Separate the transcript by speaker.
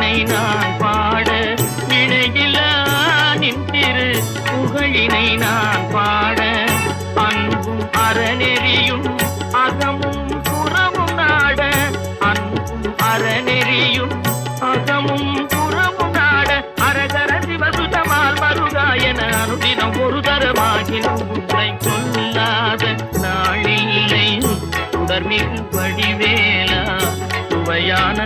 Speaker 1: புகழினை நான் பாட இணையில நின் திரு புகழினை நான் பாட அன்பும் அறநெறியும் அகமும் புறமும் நாட அன்பும் அறநெறியும் அகமும் புறமும் நாட அரகர சிவசுதமால் மருகாயன அனுதினம் ஒரு தரமாகினும் உன்னை கொல்லாத நாளில்லை தொடர்மிகு படிவேலா சுவையான